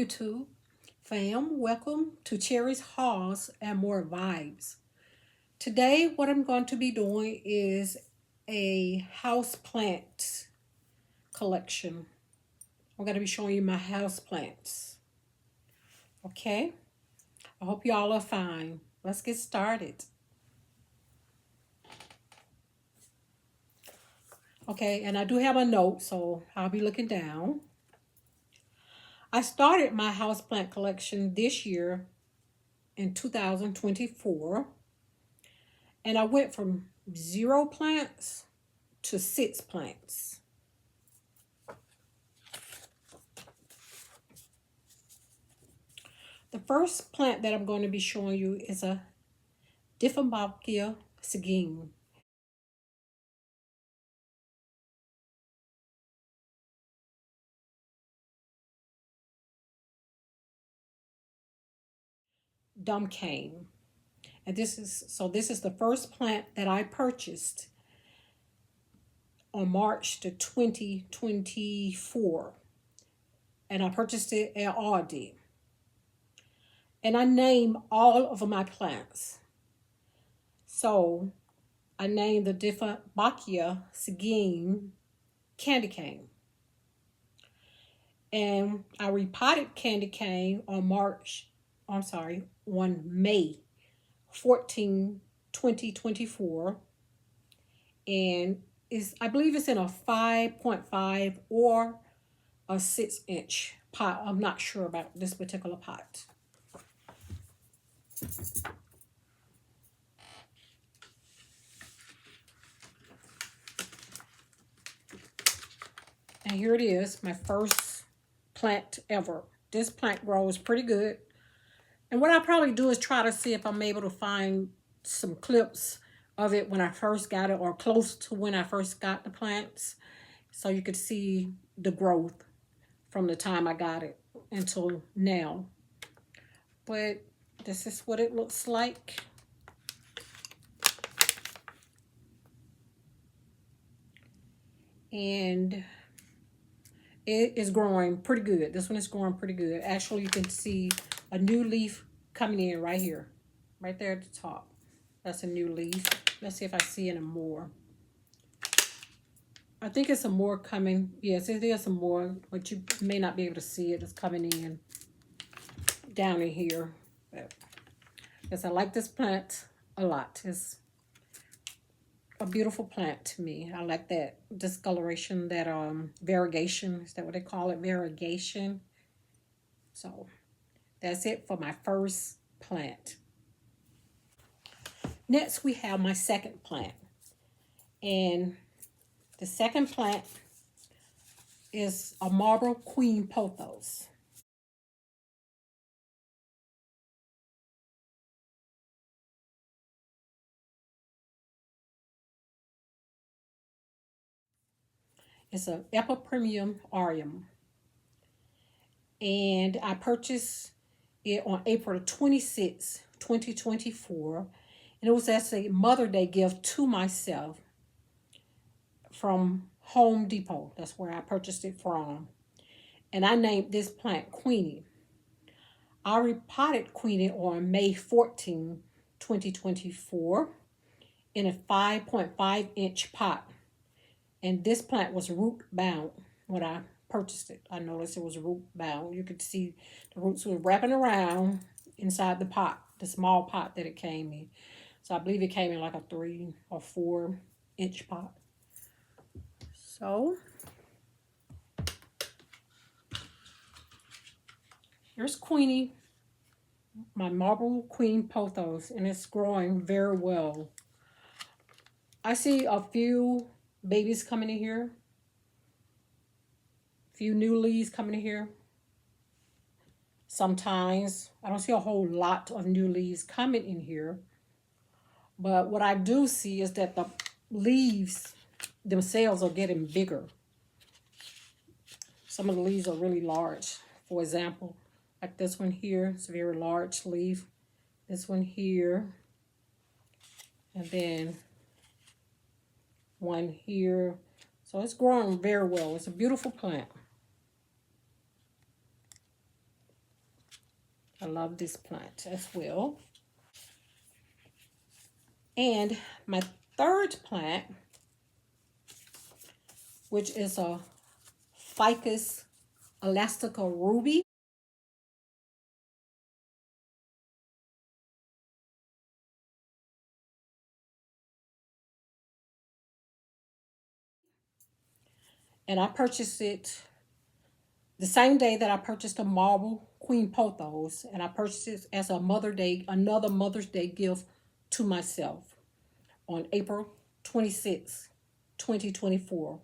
YouTube fam, welcome to Cherries, Halls, and More Vibes. Today what I'm going to be doing is a houseplant collection. I'm going to be showing you my houseplants. Okay, I hope y'all are fine. Let's get started. Okay, and I do have a note, so I'll be looking down. I started my houseplant collection this year in 2024, and I went from 0 plants to 6 plants. The first plant that I'm going to be showing you is a Dieffenbachia Seguin. Dumb cane. And this is the first plant that I purchased on March the 2024. And I purchased it at Aldi. And I name all of my plants. So I named the Dieffenbachia Seguin candy cane. And I repotted candy cane on May 14, 2024. And I believe it's in a 5.5 or a 6-inch pot. I'm not sure about this particular pot. And here it is, my first plant ever. This plant grows pretty good. And what I'll probably do is try to see if I'm able to find some clips of it when I first got it, or close to when I first got the plants, so you could see the growth from the time I got it until now. But this is what it looks like. And it is growing pretty good. This one is growing pretty good. Actually, you can see a new leaf coming in right here, right there at the top. That's a new leaf. Let's see if I see any more. I think it's some more coming. Yes, it is some more, but you may not be able to see it. It's coming in down in here. But yes, I like this plant a lot. It's a beautiful plant to me. I like that discoloration, that variegation. Is that what they call it? Variegation. So that's it for my first plant. Next, we have my second plant. And the second plant is a marble queen pothos. It's an Epipremium Aureum. And I purchased it on April 26, 2024. And it was actually a Mother Day gift to myself from Home Depot. That's where I purchased it from. And I named this plant Queenie. I repotted Queenie on May 14, 2024 in a 5.5-inch pot. And this plant was root bound when I purchased it. I noticed it was root bound. You could see the roots were wrapping around inside the pot, the small pot that it came in. So I believe it came in like a 3 or 4-inch pot. So here's Queenie, my marble queen pothos, and it's growing very well. I see a few babies coming in here, a few new leaves coming in here. Sometimes I don't see a whole lot of new leaves coming in here, but what I do see is that the leaves themselves are getting bigger. Some of the leaves are really large. For example, like this one here, it's a very large leaf. This one here, and then one here. So it's growing very well. It's a beautiful plant. I love this plant as well. And my third plant, which is a Ficus elastica ruby. And I purchased it the same day that I purchased a marble Queen Pothos. And I purchased it as a another Mother's Day gift to myself on April 26, 2024.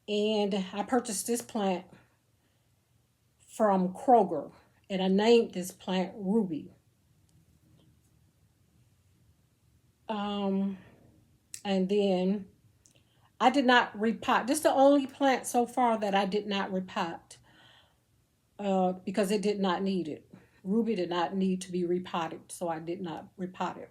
And I purchased this plant from Kroger. And I named this plant Ruby. And then I did not repot. This is the only plant so far that I did not repot because it did not need it. Ruby did not need to be repotted, so I did not repot it.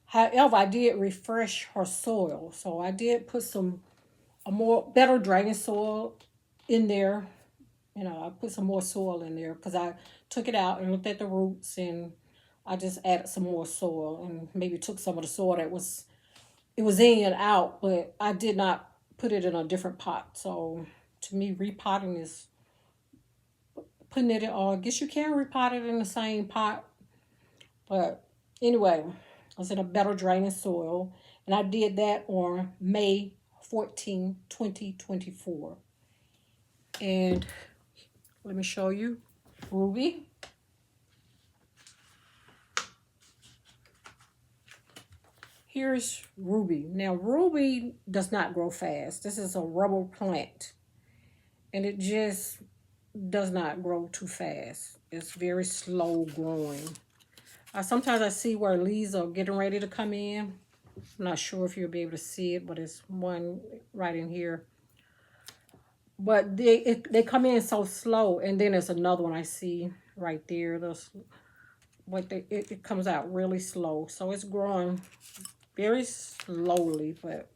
However, I did refresh her soil, so I did put a more better draining soil in there. I put some more soil in there because I took it out and looked at the roots, and I just added some more soil and maybe took some of the soil that was it was in and out, but I did not put it in a different pot. So to me, repotting is putting it in, or I guess you can repot it in the same pot. But anyway, I was in a better draining soil. And I did that on May 14, 2024. And let me show you Ruby. Here's Ruby. Now, Ruby does not grow fast. This is a rubber plant. And it just does not grow too fast. It's very slow growing. Sometimes I see where leaves are getting ready to come in. I'm not sure if you'll be able to see it, but it's one right in here. But they come in so slow, and then there's another one I see right there. But it comes out really slow, so it's growing very slowly. But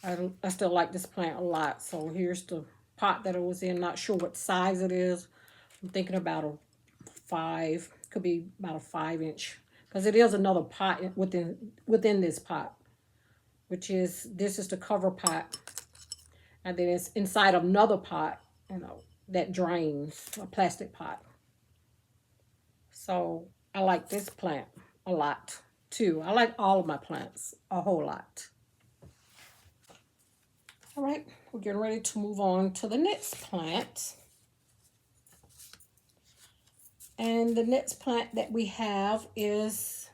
I still like this plant a lot. So here's the pot that it was in. Not sure what size it is. I'm thinking about a 5. Could be about a 5-inch, because it is another pot within this pot, which is this is the cover pot, and then it's inside another pot, that drains, a plastic pot. So I like this plant a lot too. I like all of my plants a whole lot. All right, we're getting ready to move on to the next plant. And the next plant that we have is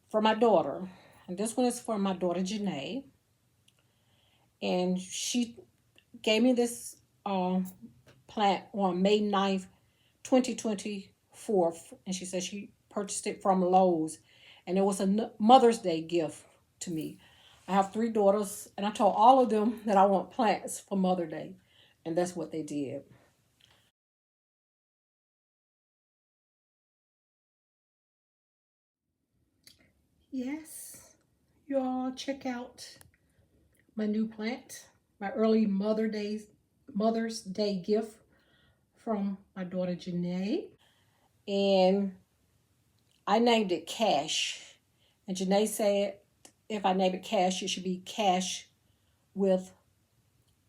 for my daughter. And this one is for my daughter, Janae. And she gave me this plant on May 9th, 2024. And she said she purchased it from Lowe's. And it was a Mother's Day gift to me. I have 3 daughters, and I told all of them that I want plants for Mother's Day. And that's what they did. Yes, you all check out my new plant, my early Mother's Day gift from my daughter Janae. And I named it Cash. And Janae said if I name it Cash, it should be Cash with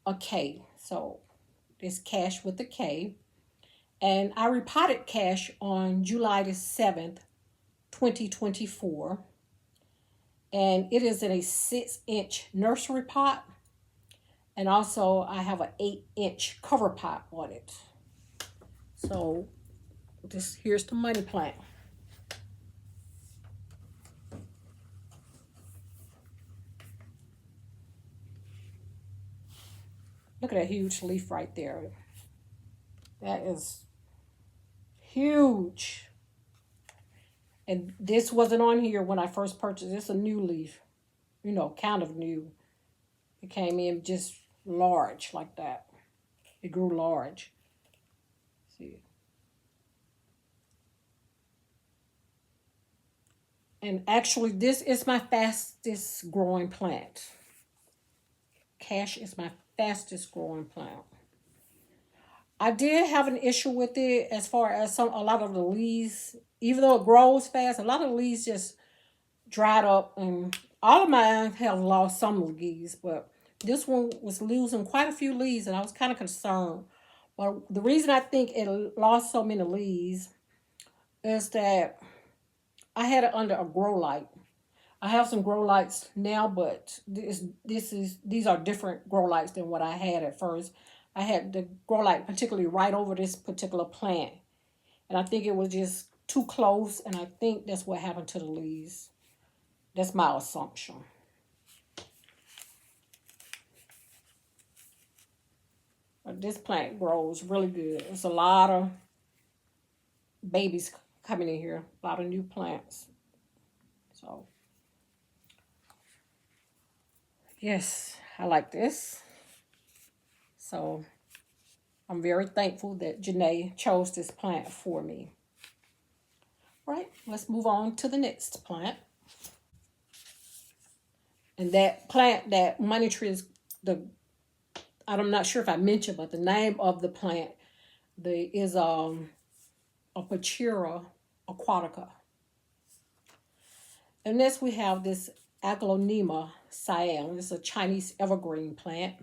a K. So it's Cash with a K. And I repotted Cash on July the 7th, 2024. And it is in a 6-inch nursery pot. And also I have an 8-inch cover pot on it. So here's the money plant. Look at that huge leaf right there. That is huge. And this wasn't on here when I first purchased. It's a new leaf, kind of new. It came in just large like that. It grew large. See. And actually, this is my fastest growing plant. Cash is my fastest growing plant. I did have an issue with it as far as a lot of the leaves, even though it grows fast, a lot of the leaves just dried up, and all of mine have lost some leaves, but this one was losing quite a few leaves, and I was kind of concerned. But the reason I think it lost so many leaves is that I had it under a grow light. I have some grow lights now, but these are different grow lights than what I had at first. I had the grow light particularly right over this particular plant, and I think it was just too close, and I think that's what happened to the leaves. That's my assumption. But this plant grows really good. There's a lot of babies coming in here, a lot of new plants. So, yes, I like this. So, I'm very thankful that Janae chose this plant for me. All right, let's move on to the next plant. And that plant, that money tree is the, I'm not sure if I mentioned, but the name of the plant is a Pachira aquatica. And next we have this Aglaonema Siam. It's a Chinese evergreen plant.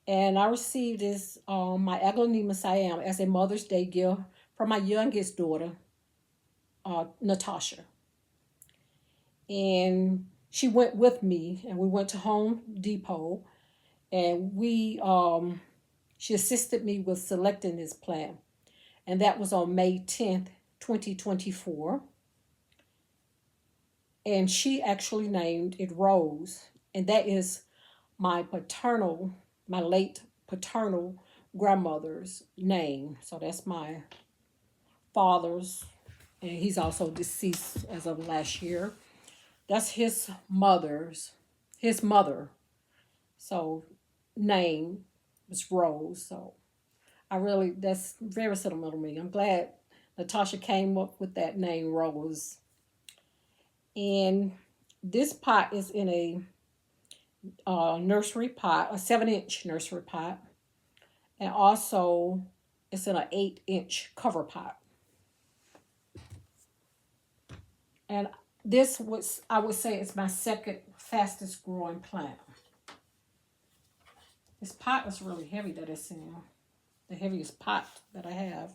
And I received this my Aglaonema Siam as a Mother's Day gift from my youngest daughter, Natasha. And she went with me, and we went to Home Depot, and she assisted me with selecting this plant, and that was on May 10th, 2024. And she actually named it Rose, and that is my paternal, my late paternal grandmother's name. So that's my father's, and he's also deceased as of last year. That's his mother. So name was Rose. So that's very sentimental to me. I'm glad Natasha came up with that name, Rose. And this pot is in a nursery pot, a 7-inch nursery pot, and also it's in an 8-inch cover pot. And this was, I would say, it's my second fastest growing plant. This pot is really heavy that it's in, the heaviest pot that I have.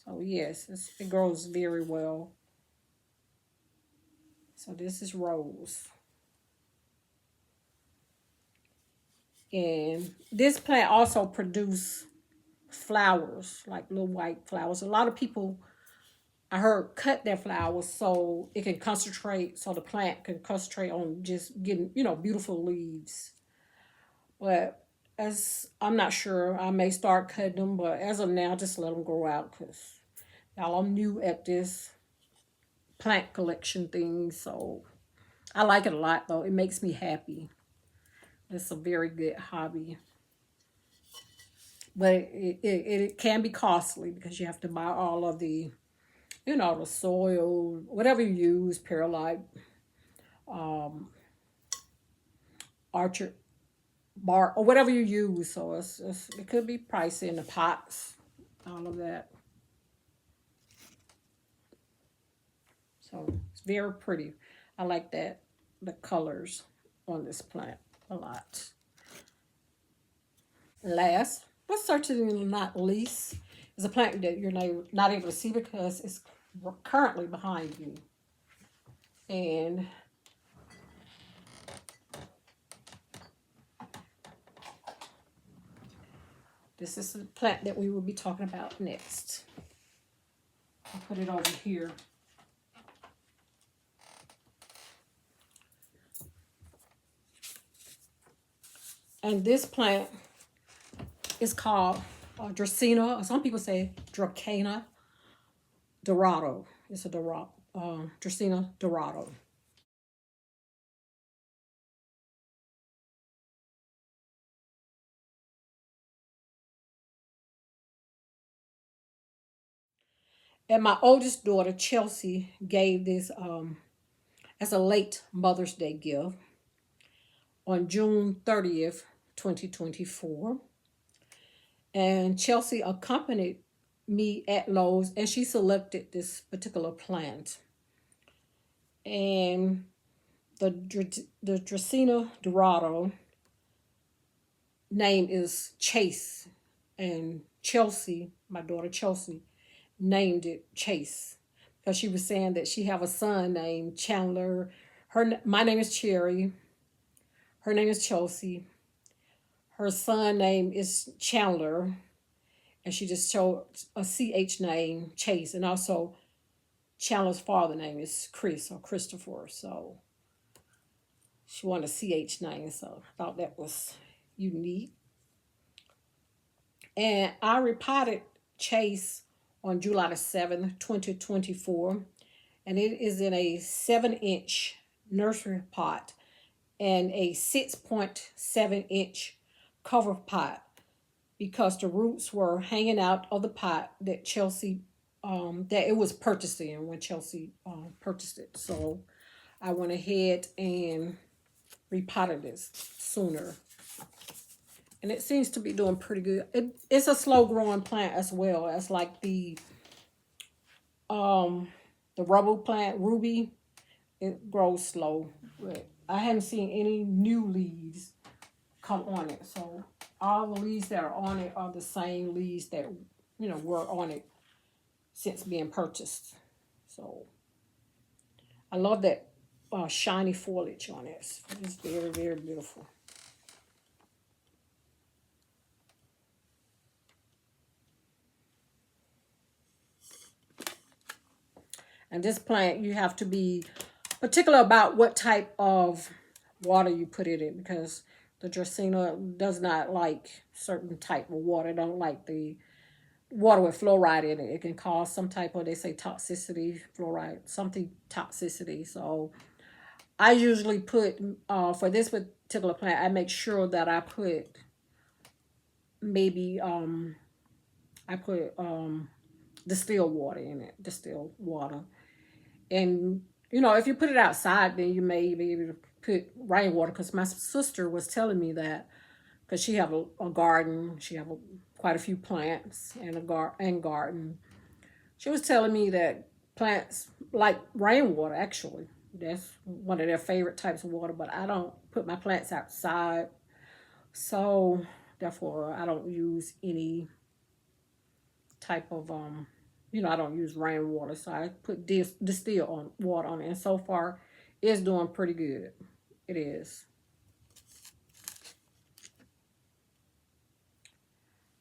So yes, it grows very well. So this is Rose. And this plant also produces flowers, like little white flowers. A lot of people, I heard, cut their flowers so it can concentrate, so the plant can concentrate on just getting, beautiful leaves. But as I'm not sure, I may start cutting them, but as of now, just let them grow out because y'all, I'm new at this plant collection thing, so I like it a lot though. It makes me happy. It's a very good hobby. But it can be costly because you have to buy all of the, the soil, whatever you use, perlite, um, orchard bark, or whatever you use. So it could be pricey in the pots, all of that. So it's very pretty. I like the colors on this plant a lot. Last, but certainly not least, is a plant that you're not able to see because it's currently behind you. And this is the plant that we will be talking about next. I'll put it over here. And this plant is called Dracaena, or some people say Dracaena Dorado. It's a Dracaena Dorado. And my oldest daughter, Chelsea, gave this as a late Mother's Day gift on June 30th, 2024. And Chelsea accompanied me at Lowe's and she selected this particular plant. And the Dracaena Dorado name is Chase. And Chelsea, my daughter Chelsea, named it Chase because she was saying that she have a son named Chandler. My name is Cherry. Her name is Chelsea. Her son name is Chandler, and she just chose a CH name, Chase, and also Chandler's father name is Chris or Christopher. So she wanted a CH name, so I thought that was unique. And I repotted Chase on July the 7th, 2024. And it is in a 7-inch nursery pot and a 6.7-inch cover pot because the roots were hanging out of the pot that Chelsea, that it was purchased in when Chelsea purchased it. So I went ahead and repotted it sooner. And it seems to be doing pretty good. It's a slow growing plant as well as like the rubber plant, Ruby. It grows slow. But I haven't seen any new leaves come on it. So all the leaves that are on it are the same leaves that, were on it since being purchased. So I love that shiny foliage on it. It's very, very beautiful. And this plant, you have to be particular about what type of water you put it in because the Dracaena does not like certain type of water. It don't like the water with fluoride in it. It can cause some type of, they say toxicity, fluoride, something toxicity. So I usually put, for this particular plant, I make sure that I put maybe, I put distilled water in it, distilled water. And, if you put it outside, then you may be able to put rainwater because my sister was telling me that because she have a garden. She have quite a few plants and garden. She was telling me that plants like rainwater, actually. That's one of their favorite types of water, but I don't put my plants outside. So, therefore, I don't use any type of I don't use rainwater, so I put distilled water on it, and so far, it's doing pretty good. It is.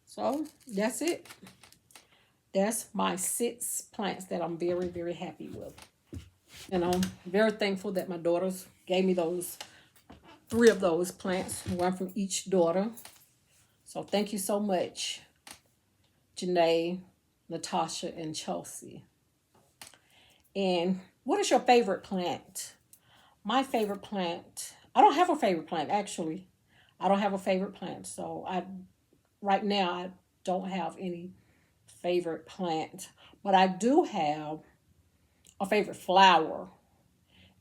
So that's it. That's my 6 plants that I'm very, very happy with, and I'm very thankful that my daughters gave me those 3 of those plants, one from each daughter. So thank you so much, Janae, Natasha, and Chelsea. And what is your favorite plant? My favorite plant, I don't have a favorite plant actually. I don't have a favorite plant. So right now I don't have any favorite plant, but I do have a favorite flower.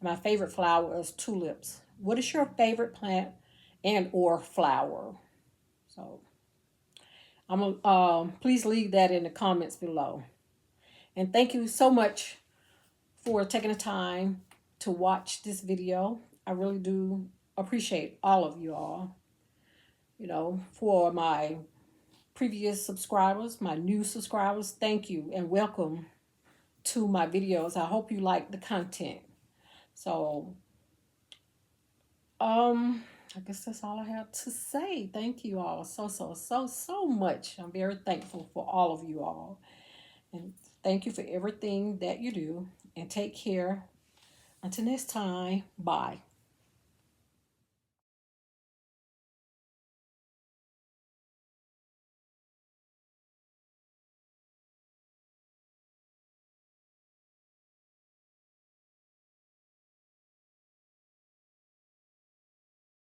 My favorite flower is tulips. What is your favorite plant and or flower? So I'm gonna please leave that in the comments below. And thank you so much for taking the time to watch this video. I really do appreciate all of you all. For my previous subscribers, my new subscribers, thank you and welcome to my videos. I hope you like the content. So, I guess that's all I have to say. Thank you all so much. I'm very thankful for all of you all. And thank you for everything that you do. And take care. Until next time, bye.